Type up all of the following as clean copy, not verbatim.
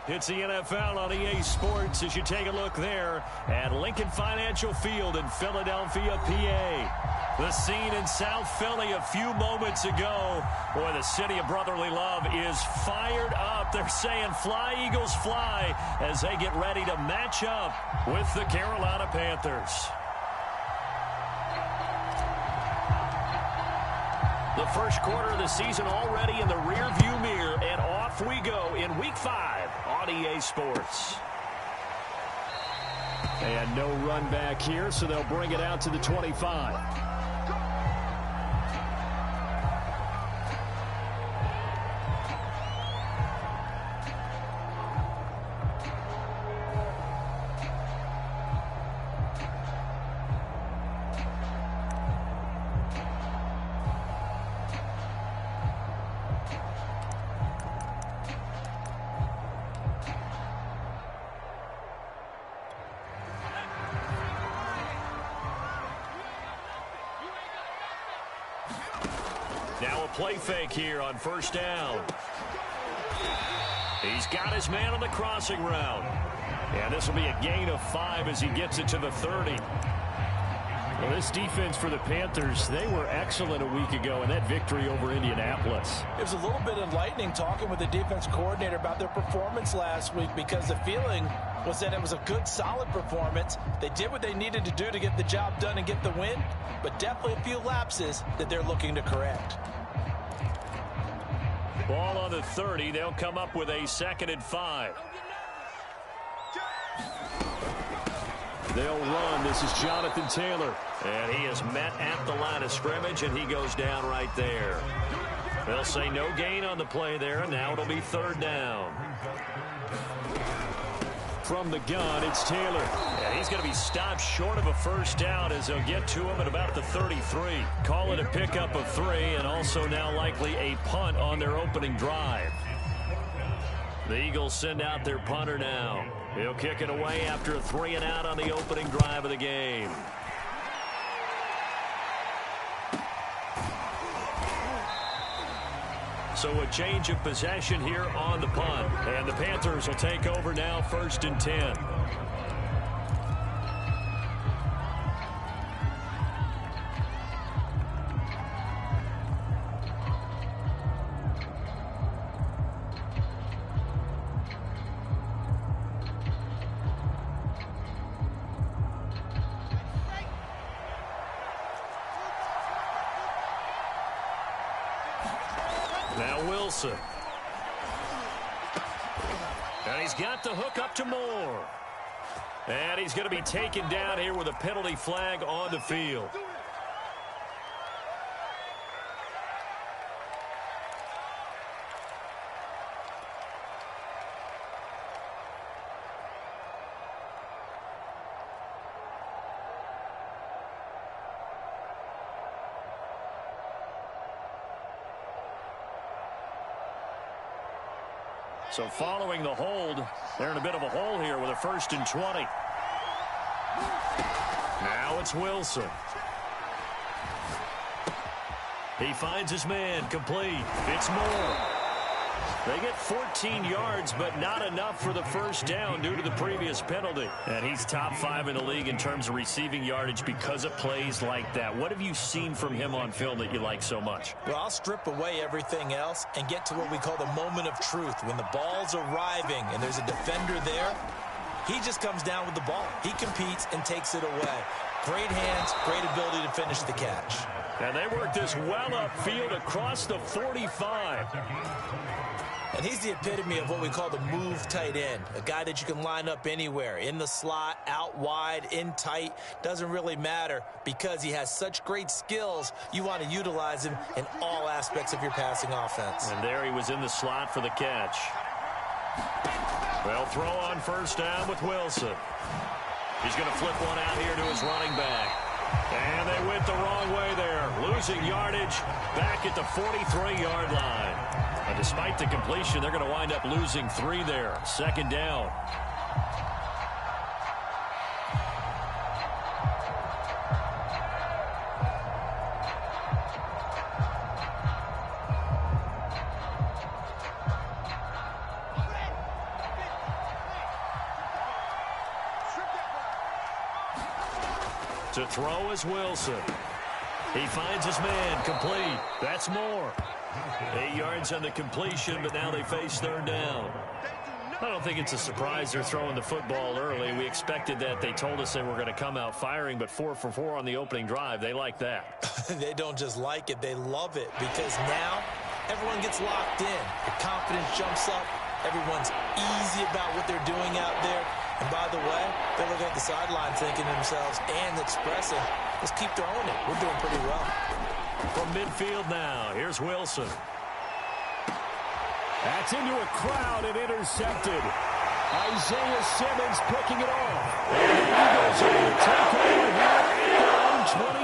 It's the NFL on EA Sports as you take a look there at Lincoln Financial Field in Philadelphia, PA. The scene in South Philly a few moments ago. Boy, the city of brotherly love is fired up. They're saying fly, Eagles, fly as they get ready to match up with the Carolina Panthers. The first quarter of the season already in the rearview mirror, and off we go in Week 5 on EA Sports. And no run back here, so they'll bring it out to the 25. Now a play fake here on first down. He's got his man on the crossing route. And this will be a gain of 5 as he gets it to the 30. Well, this defense for the Panthers, they were excellent a week ago in that victory over Indianapolis. It was a little bit enlightening talking with the defense coordinator about their performance last week, because the feeling was that it was a good, solid performance. They did what they needed to do to get the job done and get the win, but definitely a few lapses that they're looking to correct. Ball on the 30. They'll come up with a 2nd and 5. They'll run. This is Jonathan Taylor. And he is met at the line of scrimmage, and he goes down right there. They'll say no gain on the play there, and now it'll be 3rd down. From the gun, it's Taylor. And he's going to be stopped short of a first down as they'll get to him at about the 33. Call it a pickup of 3, and also now likely a punt on their opening drive. The Eagles send out their punter now. He'll kick it away after a 3 and out on the opening drive of the game. So a change of possession here on the punt. And the Panthers will take over now, 1st and 10. Now Wilson. And he's got the hook up to Moore. And he's going to be taken down here with a penalty flag on the field. So following the hold, they're in a bit of a hole here with a 1st and 20. Now it's Wilson. He finds his man, complete. It's Moore. They get 14 yards, but not enough for the first down due to the previous penalty. And he's top 5 in the league in terms of receiving yardage because of plays like that. What have you seen from him on film that you like so much? Well, I'll strip away everything else and get to what we call the moment of truth. When the ball's arriving and there's a defender there, he just comes down with the ball. He competes and takes it away. Great hands, great ability to finish the catch. And they work this well upfield across the 45. And he's the epitome of what we call the move tight end, a guy that you can line up anywhere, in the slot, out wide, in tight, doesn't really matter because he has such great skills. You want to utilize him in all aspects of your passing offense. And there he was in the slot for the catch. They'll throw on first down with Wilson. He's going to flip one out here to his running back. And they went the wrong way there, losing yardage back at the 43-yard line. And despite the completion, they're going to wind up losing 3 there. 2nd down. To throw is Wilson. He finds his man, complete. That's more. 8 yards on the completion, but now they face third down. I don't think it's a surprise they're throwing the football early. We expected that. They told us they were going to come out firing, but 4 for 4 on the opening drive. They like that. They don't just like it, they love it, because now everyone gets locked in. The confidence jumps up. Everyone's easy about what they're doing out there. And by the way, they're looking at the sideline thinking to themselves and expressing, let's keep throwing it. We're doing pretty well. From midfield now, here's Wilson. That's into a crowd and intercepted. Isaiah Simmons picking it off. And the Eagles are going to take over here at their own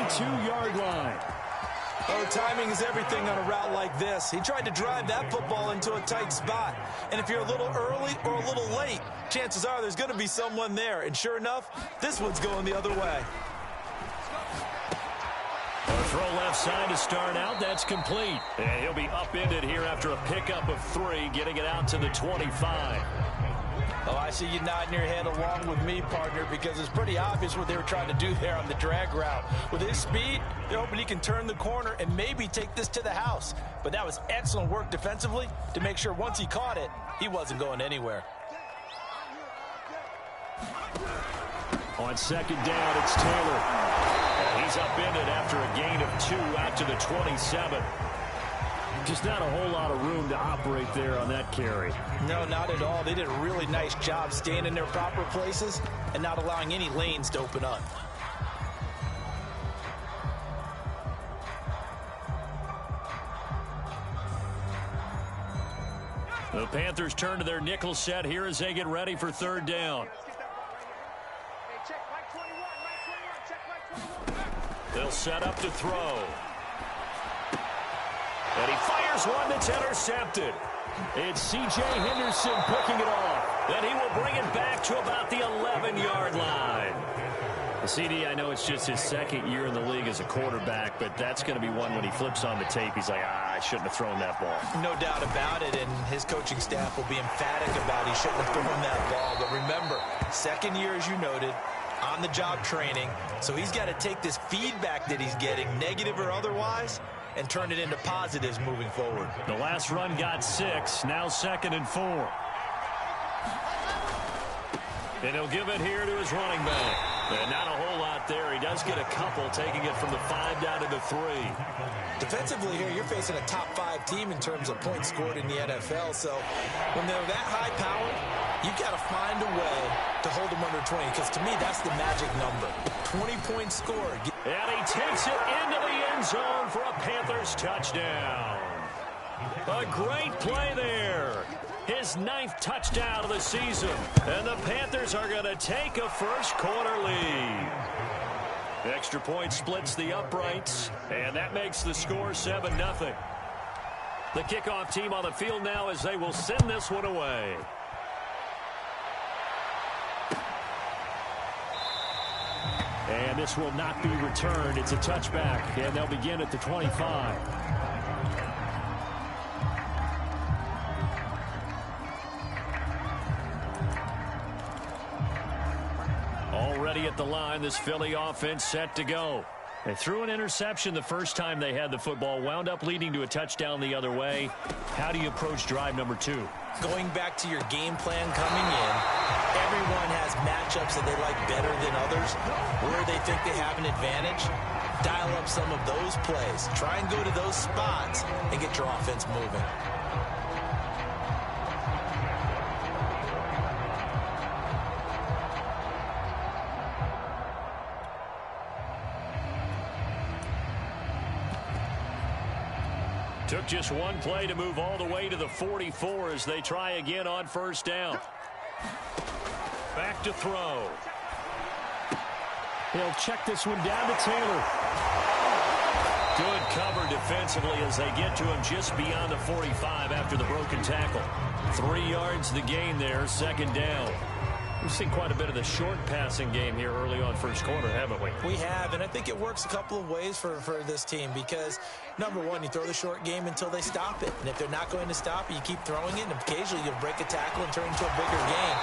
22-yard line. Oh, timing is everything on a route like this. He tried to drive that football into a tight spot. And if you're a little early or a little late, chances are there's going to be someone there. And sure enough, this one's going the other way. A throw left side to start out. That's complete. And he'll be upended here after a pickup of 3, getting it out to the 25. Oh, I see you nodding your head along with me, partner, because it's pretty obvious what they were trying to do there on the drag route. With his speed, they're hoping he can turn the corner and maybe take this to the house. But that was excellent work defensively to make sure once he caught it, he wasn't going anywhere. On second down, it's Taylor. He's upended after a gain of 2 out to the 27. Just not a whole lot of room to operate there on that carry. No, not at all. They did a really nice job staying in their proper places and not allowing any lanes to open up. The Panthers turn to their nickel set here as they get ready for third down. They'll set up to throw. And he fires one that's intercepted. It's C.J. Henderson picking it off. Then he will bring it back to about the 11-yard line. The CD, I know it's just his second year in the league as a quarterback, but that's going to be one when he flips on the tape, he's like, I shouldn't have thrown that ball. No doubt about it, and his coaching staff will be emphatic about he shouldn't have thrown that ball. But remember, second year, as you noted, on-the-job training, so he's got to take this feedback that he's getting, negative or otherwise, and turn it into positives moving forward. The last run got 6, now 2nd and 4. And he'll give it here to his running back. And not a whole lot there. He does get a couple, taking it from the 5 down to the 3. Defensively here, you're facing a top-5 team in terms of points scored in the NFL. So when they're that high-powered, you've got to find a way to hold them under 20. Because to me, that's the magic number. 20 points scored. And he takes it into the end zone for a Panthers touchdown. A great play there. His 9th touchdown of the season. And the Panthers are going to take a first-quarter lead. The extra point splits the uprights, and that makes the score 7-0. The kickoff team on the field now as they will send this one away. And this will not be returned. It's a touchback, and they'll begin at the 25. Already at the line, this Philly offense set to go. They threw an interception the first time they had the football, wound up leading to a touchdown the other way. How do you approach drive number 2? Going back to your game plan coming in, everyone has matchups that they like better than others, where they think they have an advantage. Dial up some of those plays. Try and go to those spots and get your offense moving. Took just one play to move all the way to the 44 as they try again on first down. Back to throw. He'll check this one down to Taylor. Good cover defensively as they get to him just beyond the 45 after the broken tackle. 3 yards the gain there, 2nd down. We've seen quite a bit of the short passing game here early on first quarter, haven't we? We have, and I think it works a couple of ways for this team because, number one, you throw the short game until they stop it. And if they're not going to stop it, you keep throwing it, and occasionally you'll break a tackle and turn into a bigger game.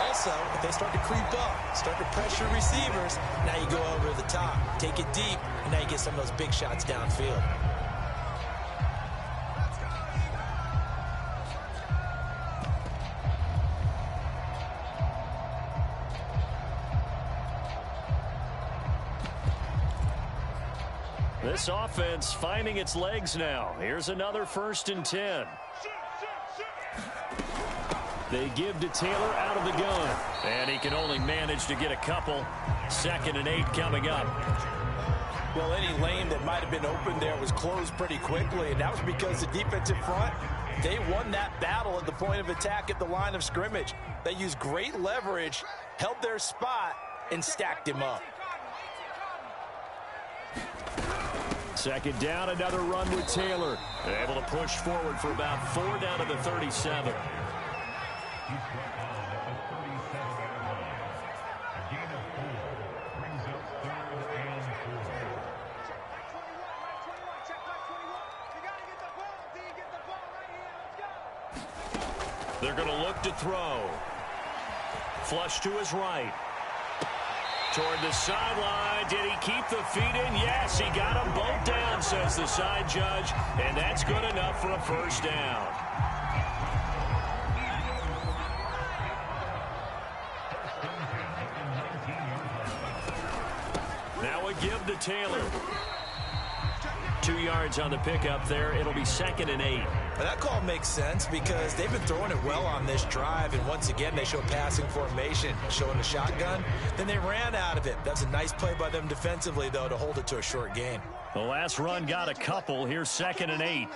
Also, if they start to creep up, start to pressure receivers, now you go over the top, take it deep, and now you get some of those big shots downfield. This offense finding its legs now. Here's another 1st and 10. They give to Taylor out of the gun. And he can only manage to get a couple. 2nd and 8 coming up. Well, any lane that might have been open there was closed pretty quickly, and that was because the defensive front, they won that battle at the point of attack at the line of scrimmage. They used great leverage, held their spot, and stacked him up. 2nd down, another run with Taylor. Able to push forward for about 4 down to the 37. They're going to look to throw. Flush to his right. Toward the sideline. Did he keep the feet in? Yes, he got them both down, says the side judge. And that's good enough for a 1st down. Now a give to Taylor. 2 yards on the pickup there. It'll be 2nd and 8. But that call makes sense because they've been throwing it well on this drive, and once again they show passing formation, showing the shotgun. Then they ran out of it. That's a nice play by them defensively, though, to hold it to a short gain. The last run got a couple. Here's 2nd and 8.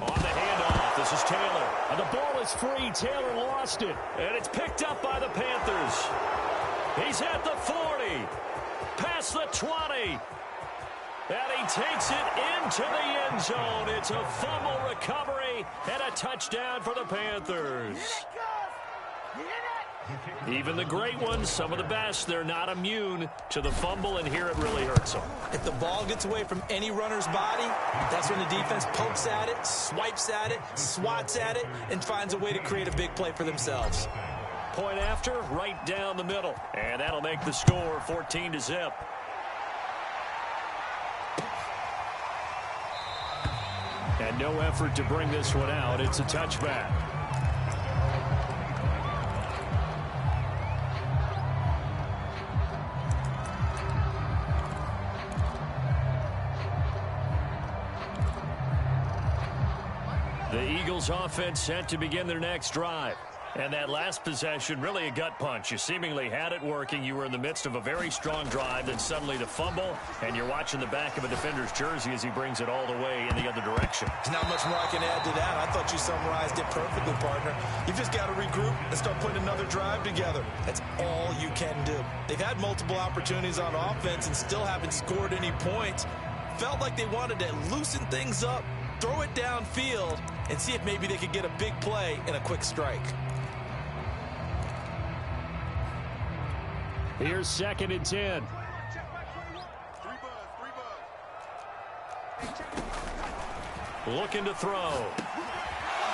On the handoff, this is Taylor. And the ball is free. Taylor lost it. And it's picked up by the Panthers. He's at the 40. Past the 20. And he takes it into the end zone. It's a fumble recovery and a touchdown for the Panthers. Even the great ones, some of the best, they're not immune to the fumble, and here it really hurts them. If the ball gets away from any runner's body, that's when the defense pokes at it, swipes at it, swats at it, and finds a way to create a big play for themselves. Point after, right down the middle. And that'll make the score 14-0. And no effort to bring this one out. It's a touchback. The Eagles offense set to begin their next drive. And that last possession, really a gut punch. You seemingly had it working. You were in the midst of a very strong drive. Then suddenly the fumble, and you're watching the back of a defender's jersey as he brings it all the way in the other direction. There's not much more I can add to that. I thought you summarized it perfectly, partner. You've just got to regroup and start putting another drive together. That's all you can do. They've had multiple opportunities on offense and still haven't scored any points. Felt like they wanted to loosen things up, throw it downfield, and see if maybe they could get a big play and a quick strike. Here's 2nd and 10. Looking to throw.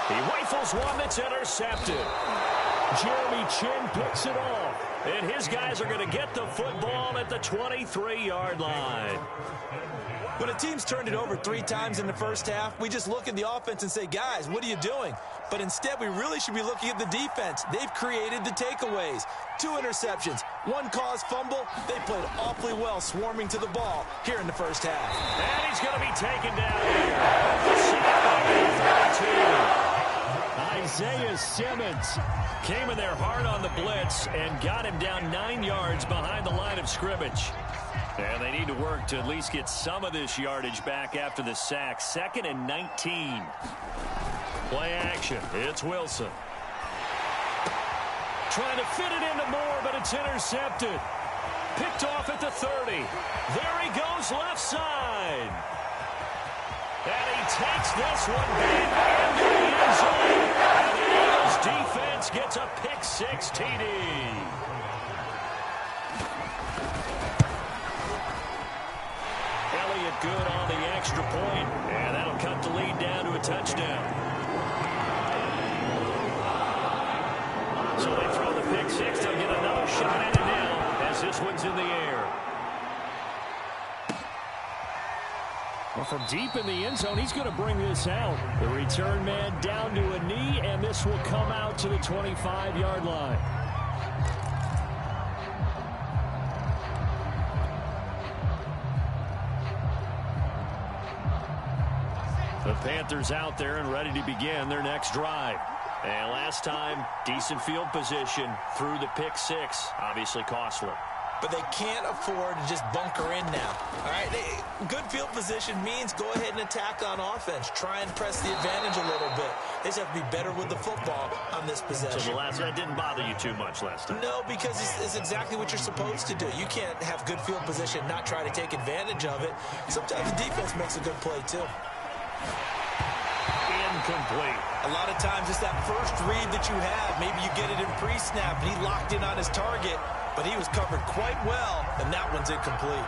He rifles one that's intercepted. Jeremy Chinn picks it off. And his guys are going to get the football at the 23-yard line. When a team's turned it over 3 times in the first half, we just look at the offense and say, guys, what are you doing? But instead, we really should be looking at the defense. They've created the takeaways. 2 interceptions, 1 caused fumble. They played awfully well swarming to the ball here in the first half. And he's going to be taken down here. Isaiah Simmons came in there hard on the blitz and got him down 9 yards behind the line of scrimmage. And they need to work to at least get some of this yardage back after the sack. 2nd and 19. Play action. It's Wilson. Trying to fit it into Moore, but it's intercepted. Picked off at the 30. There he goes left side. And he takes this one back into the end zone. And the Eagles defense gets a pick-6 TD. Elliott good on the extra point. Well, from deep in the end zone, he's going to bring this out. The return man down to a knee, and this will come out to the 25-yard line. The Panthers out there and ready to begin their next drive. And last time, decent field position through the pick six. Obviously costly. But they can't afford to just bunker in now. All right, good field position means go ahead and attack on offense. Try and press the advantage a little bit. They just have to be better with the football on this possession. So that didn't bother you too much last time? No, because it's exactly what you're supposed to do. You can't have good field position, not try to take advantage of it. Sometimes the defense makes a good play, too. Incomplete. A lot of times it's that first read that you have. Maybe you get it in pre-snap, and he locked in on his target, but he was covered quite well, and that one's incomplete.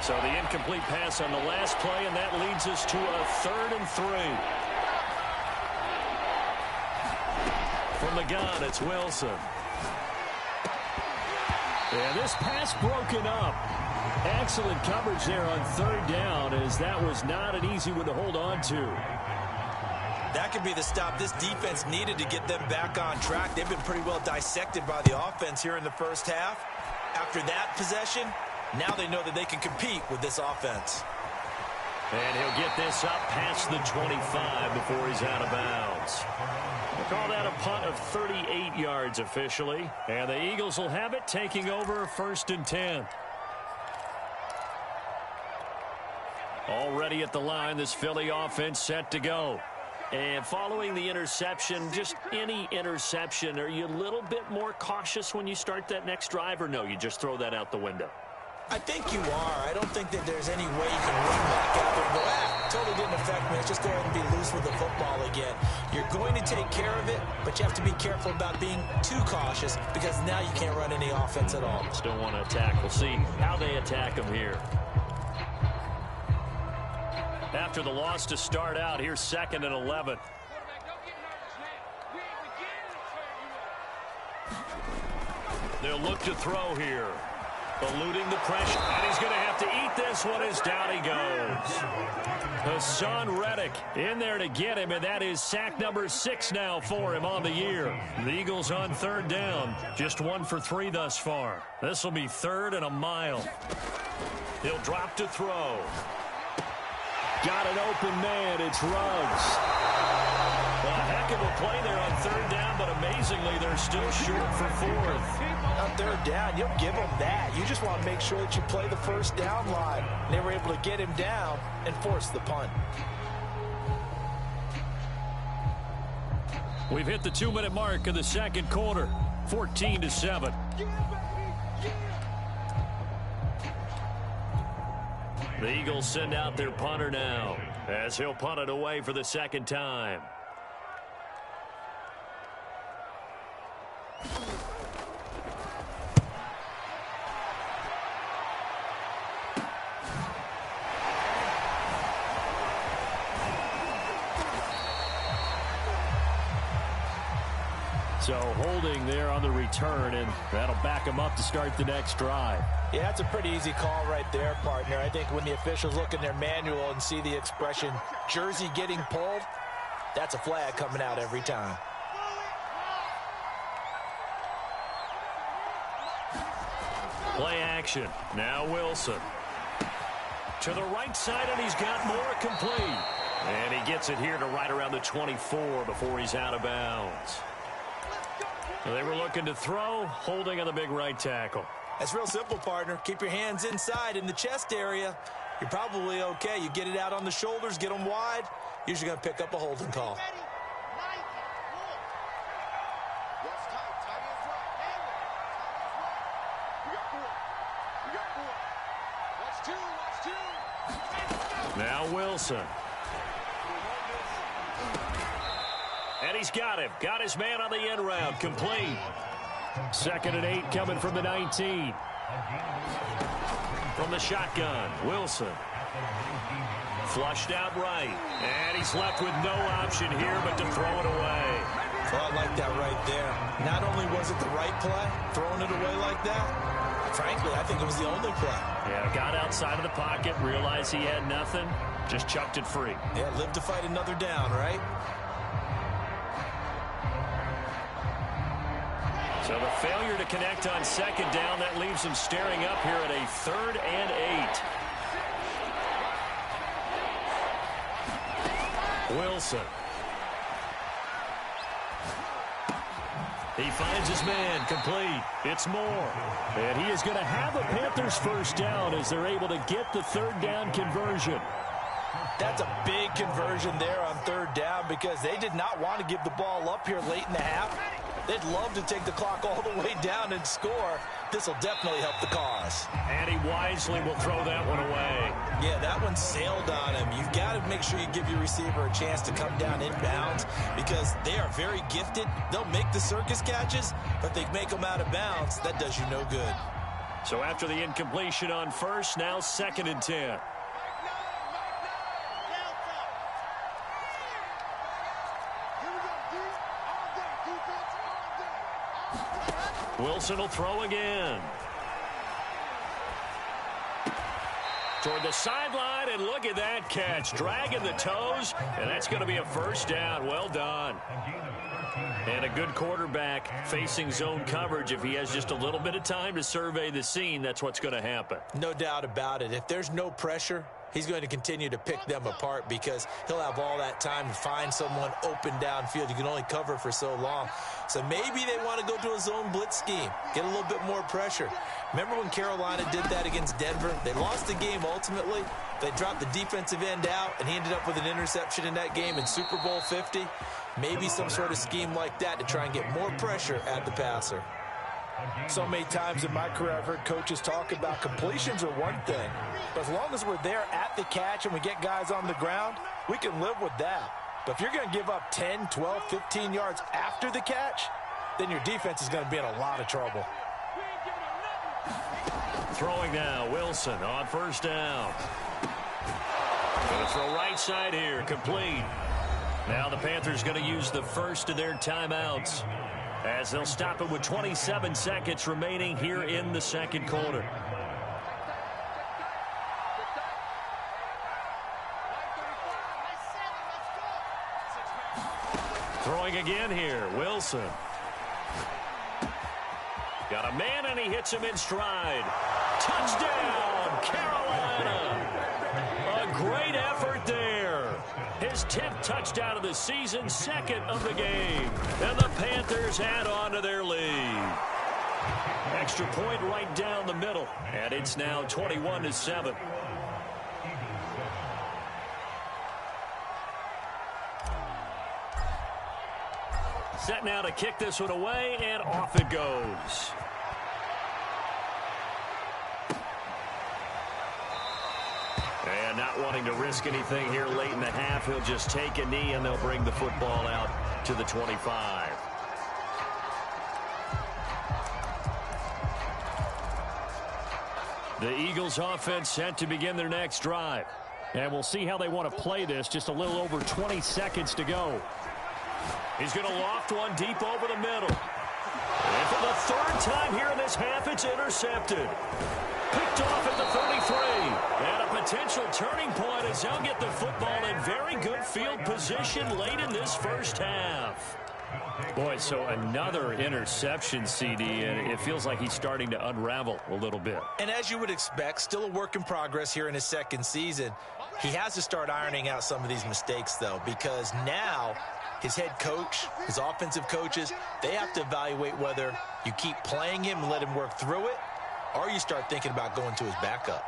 So the incomplete pass on the last play, and that leads us to a 3rd and 3. From the gun, it's Wilson. And this pass broken up. Excellent coverage there on 3rd down, as that was not an easy one to hold on to. That could be the stop this defense needed to get them back on track. They've been pretty well dissected by the offense here in the first half. After that possession, now they know that they can compete with this offense. And he'll get this up past the 25 before he's out of bounds. We'll call that a punt of 38 yards officially. And the Eagles will have it, taking over 1st and 10. Already at the line, this Philly offense set to go. And following the interception, just any interception, are you a little bit more cautious when you start that next drive, or no, you just throw that out the window? I think you are. I don't think that there's any way you can run back out there and go, totally didn't affect me. Let's just go ahead and be loose with the football again. You're going to take care of it, but you have to be careful about being too cautious, because now you can't run any offense at all. Just don't want to attack. We'll see how they attack them here. After the loss to start out, here's 2nd and 11. They'll look to throw here. Eluding the pressure, and he's going to have to eat this one as down he goes. Hassan Reddick in there to get him, and that is sack number 6 now for him on the year. The Eagles on 3rd down, just 1 for 3 thus far. This will be 3rd and a mile. He'll drop to throw. Got an open man, it's Ruggs. A heck of a play there on 3rd down, but amazingly, they're still short for 4th. On 3rd down, you don't give them that. You just want to make sure that you play the first down line. They were able to get him down and force the punt. We've hit the 2-minute mark of the 2nd quarter, 14-7. The Eagles send out their punter now, as he'll punt it away for the 2nd time. So holding there on the return, and that'll back him up to start the next drive. Yeah, that's a pretty easy call right there, partner. I think when the officials look in their manual and see the expression, jersey getting pulled, that's a flag coming out every time. Play action. Now Wilson. To the right side, and he's got more complete. And he gets it here to right around the 24 before he's out of bounds. They were looking to throw, holding on the big right tackle. That's real simple, partner. Keep your hands inside in the chest area. You're probably okay. You get it out on the shoulders, get them wide. Usually going to pick up a holding call. Now Wilson. And he's got him. Got his man on the end round. Complete. 2nd and 8 coming from the 19. From the shotgun, Wilson. Flushed out right. And he's left with no option here but to throw it away. Well, I like that right there. Not only was it the right play, throwing it away like that, frankly, I think it was the only play. Yeah, got outside of the pocket, realized he had nothing, just chucked it free. Yeah, live to fight another down, right? So the failure to connect on second down, that leaves him staring up here at a 3rd and 8. Wilson. He finds his man, complete. It's Moore. And he is going to have a Panthers first down as they're able to get the 3rd down conversion. That's a big conversion there on 3rd down because they did not want to give the ball up here late in the half. They'd love to take the clock all the way down and score. This will definitely help the cause. And he wisely will throw that one away. Yeah, that one sailed on him. You've got to make sure you give your receiver a chance to come down inbounds because they are very gifted. They'll make the circus catches, but they make them out of bounds. That does you no good. So after the incompletion on first, now 2nd and 10. Wilson will throw again. Toward the sideline, and look at that catch. Dragging the toes, and that's going to be a first down. Well done. And a good quarterback facing zone coverage. If he has just a little bit of time to survey the scene, that's what's going to happen. No doubt about it. If there's no pressure, he's going to continue to pick them apart because he'll have all that time to find someone open downfield. You can only cover for so long. So maybe they want to go to a zone blitz scheme, get a little bit more pressure. Remember when Carolina did that against Denver? They lost the game ultimately. They dropped the defensive end out, and he ended up with an interception in that game in Super Bowl 50. Maybe some sort of scheme like that to try and get more pressure at the passer. So many times in my career, I've heard coaches talk about completions are one thing. But as long as we're there at the catch and we get guys on the ground, we can live with that. But if you're going to give up 10, 12, 15 yards after the catch, then your defense is going to be in a lot of trouble. Throwing now, Wilson on first down. Going to throw right side here, complete. Now the Panthers going to use the first of their timeouts as they'll stop it with 27 seconds remaining here in the second quarter. Throwing again here, Wilson. Got a man, and he hits him in stride. Touchdown, Carolina. A great effort there. His 10th touchdown of the season, 2nd of the game. And the Panthers add on to their lead. Extra point right down the middle. And it's now 21-7. Set now to kick this one away, and off it goes. And not wanting to risk anything here late in the half, he'll just take a knee, and they'll bring the football out to the 25. The Eagles offense set to begin their next drive. And we'll see how they want to play this. Just a little over 20 seconds to go. He's going to loft one deep over the middle. And for the 3rd time here in this half, it's intercepted. Picked off at the 33. And a potential turning point as they'll get the football in very good field position late in this first half. Boy, so another interception, CD, and it feels like he's starting to unravel a little bit. And as you would expect, still a work in progress here in his 2nd season. He has to start ironing out some of these mistakes, though, because now his head coach, his offensive coaches, they have to evaluate whether you keep playing him and let him work through it, or you start thinking about going to his backup.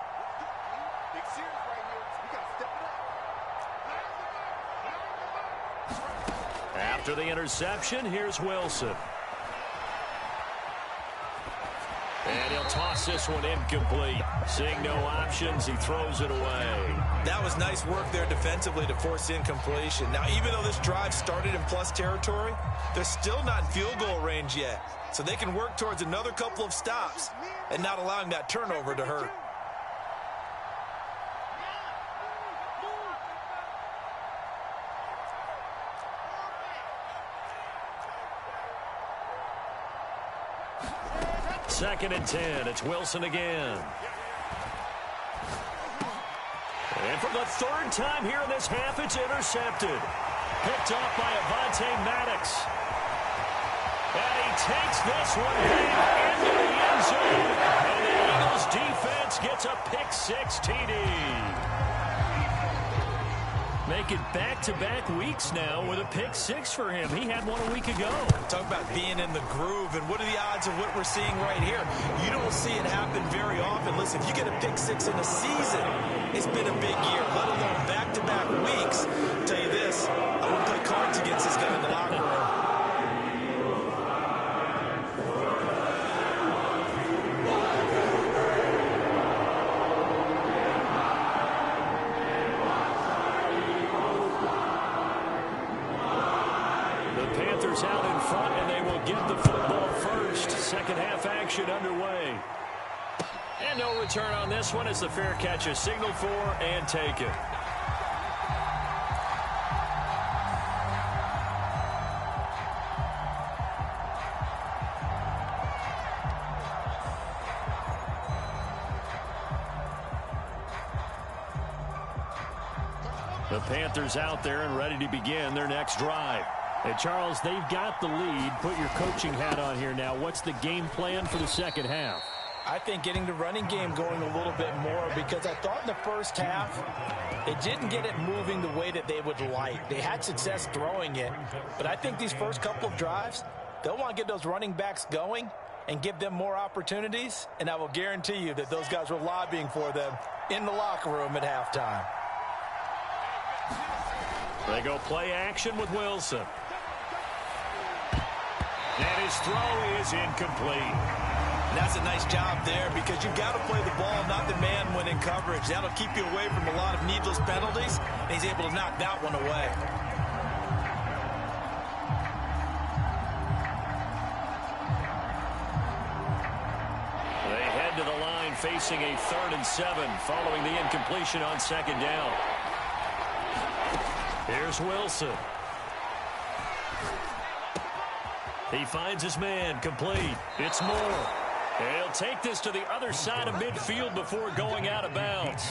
After the interception, here's Wilson. And he'll toss this one incomplete. Seeing no options, he throws it away. That was nice work there defensively to force incompletion. Now, even though this drive started in plus territory, they're still not in field goal range yet. So they can work towards another couple of stops and not allowing that turnover to hurt. 2nd and 10. It's Wilson again. And for the 3rd time here in this half, it's intercepted. Picked off by Avonte Maddox. And he takes this one back into the end zone. And the Eagles defense gets a pick-6 TD. Make it back-to-back weeks now with a pick-6 for him. He had one a week ago. Talk about being in the groove, and what are the odds of what we're seeing right here? You don't see it happen very often. Listen, if you get a pick-6 in a season, it's been a big year, let alone back-to-back weeks. I'll tell you this, I wouldn't play cards against this guy in the locker room. Out in front, and they will get the football first. Second half action underway. And no return on this one as the fair catch is signaled for and taken. The Panthers out there and ready to begin their next drive. Hey, Charles, they've got the lead. Put your coaching hat on here now. What's the game plan for the second half? I think getting the running game going a little bit more, because I thought in the first half they didn't get it moving the way that they would like. They had success throwing it, but I think these first couple of drives, they'll want to get those running backs going and give them more opportunities, and I will guarantee you that those guys were lobbying for them in the locker room at halftime. They go play action with Wilson. And his throw is incomplete. And that's a nice job there, because you've got to play the ball, not the man when in coverage. That'll keep you away from a lot of needless penalties, and he's able to knock that one away. They head to the line facing a 3rd and 7 following the incompletion on 2nd down. Here's Wilson. He finds his man, complete. It's Moore. He'll take this to the other side of midfield before going out of bounds.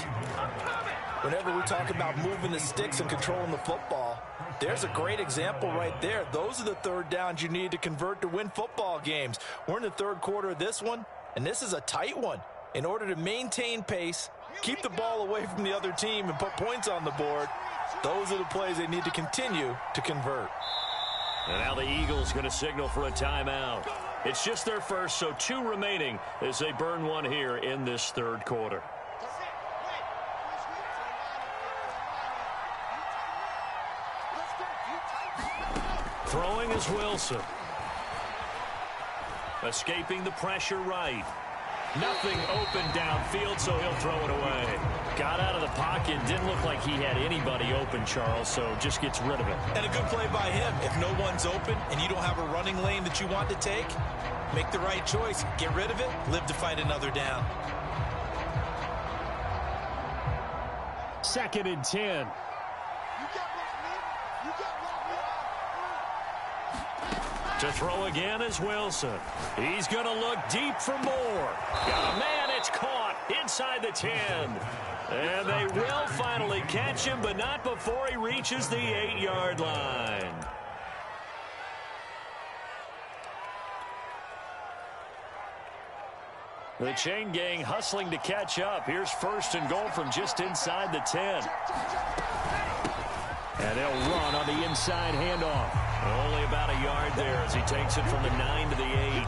Whenever we talk about moving the sticks and controlling the football, there's a great example right there. Those are the 3rd downs you need to convert to win football games. We're in the 3rd quarter of this one, and this is a tight one. In order to maintain pace, keep the ball away from the other team, and put points on the board, those are the plays they need to continue to convert. And now the Eagles going to signal for a timeout. It's just their first, so 2 remaining as they burn one here in this 3rd quarter. Throwing is Wilson. Escaping the pressure right. Nothing open downfield, so he'll throw it away. Got out of the pocket. Didn't look like he had anybody open, Charles, so just gets rid of it. And a good play by him. If no one's open and you don't have a running lane that you want to take, make the right choice. Get rid of it. Live to find another down. 2nd and 10. To throw again is Wilson. He's going to look deep for more. Got a man, it's caught inside the 10. And they will finally catch him, but not before he reaches the 8-yard line. The chain gang hustling to catch up. Here's 1st and goal from just inside the 10. And they'll run on the inside handoff. Only about a yard there as he takes it from the 9 to the 8.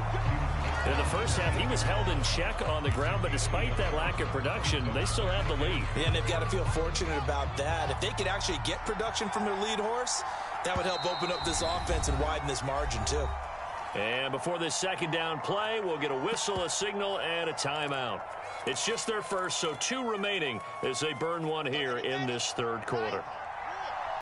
In the first half, he was held in check on the ground, but despite that lack of production, they still have the lead. Yeah, and they've got to feel fortunate about that. If they could actually get production from their lead horse, that would help open up this offense and widen this margin, too. And before this 2nd down play, we'll get a whistle, a signal, and a timeout. It's just their first, so 2 remaining as they burn one here in this 3rd quarter.